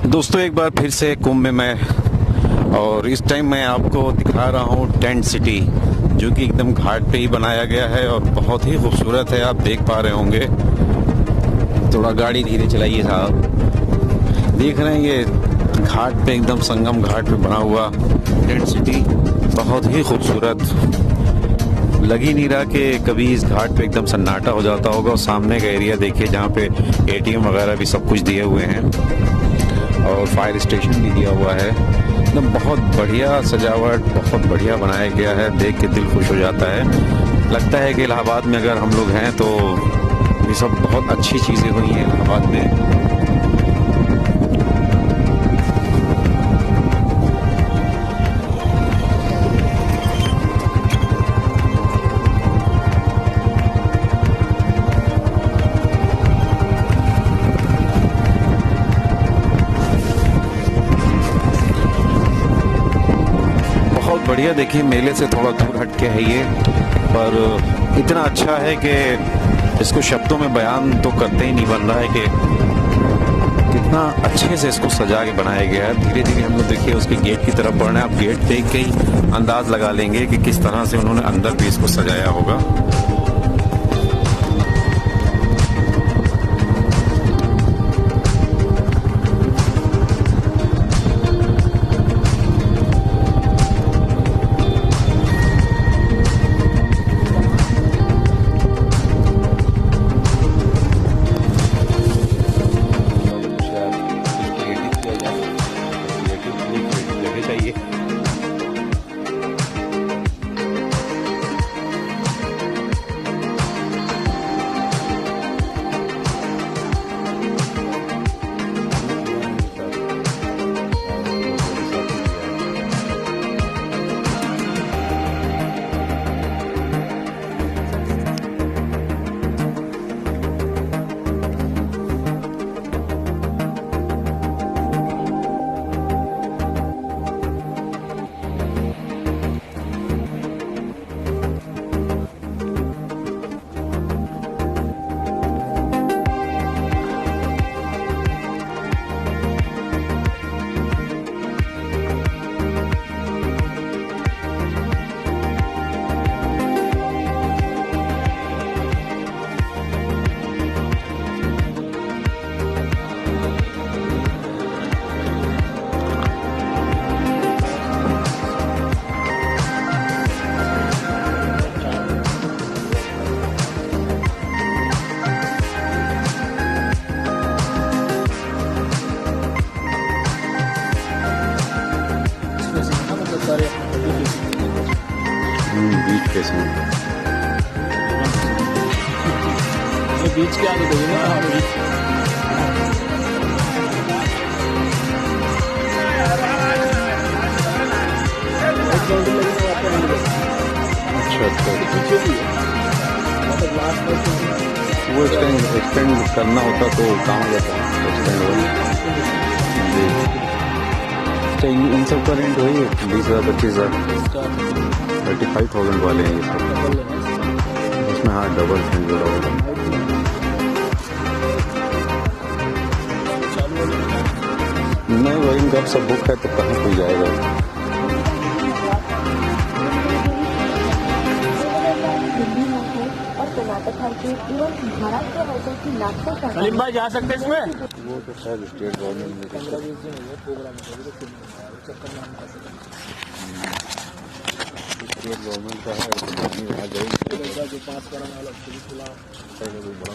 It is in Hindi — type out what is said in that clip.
दोस्तों एक बार फिर से कुंभ में मैं, और इस टाइम मैं आपको दिखा रहा हूँ टेंट सिटी, जो कि एकदम घाट पे ही बनाया गया है और बहुत ही खूबसूरत है। आप देख पा रहे होंगे। थोड़ा गाड़ी धीरे चलाइए साहब। देख रहे हैं ये घाट पे, एकदम संगम घाट पे बना हुआ टेंट सिटी, बहुत ही खूबसूरत। लग ही नहीं रहा कि कभी इस घाट पे एकदम सन्नाटा हो जाता होगा। और सामने का एरिया देखिए जहाँ पे एटीएम वगैरह भी सब कुछ दिए हुए हैं और फायर स्टेशन भी दिया हुआ है। एकदम बहुत बढ़िया सजावट, बहुत बढ़िया बनाया गया है। देख के दिल खुश हो जाता है। लगता है कि इलाहाबाद में अगर हम लोग हैं तो ये सब बहुत अच्छी चीज़ें हुई हैं इलाहाबाद में। बढ़िया। देखिए मेले से थोड़ा दूर हट के है ये, पर इतना अच्छा है कि इसको शब्दों में बयान तो करते ही नहीं बन रहा है कि कितना अच्छे से इसको सजा के बनाया गया है। धीरे धीरे हम लोग देखिए उसके गेट की तरफ बढ़ रहे हैं। आप गेट देख के ही अंदाज लगा लेंगे कि किस तरह से उन्होंने अंदर भी इसको सजाया होगा। बीच कैसे बीच के आगे देखिए ना। अच्छा अच्छा, वो एक्सटेंड करना होता तो काम हो जाता है। एक्सटेंड हो इन सब का रेंट वही है 20,000 25,000 35,000 वाले हैं ये सब। इसमें हाँ डबल फैन जोड़ा होगा। नहीं वही जब सब बुक है तो कहाँ कोई जाएगा। सलीम भाई जा सकते हैं इसमें? वो तो शायद स्टेट गवर्नमेंट में गवर्नमेंट का है तो आ जाएगी जो पास कराने वाला बड़ा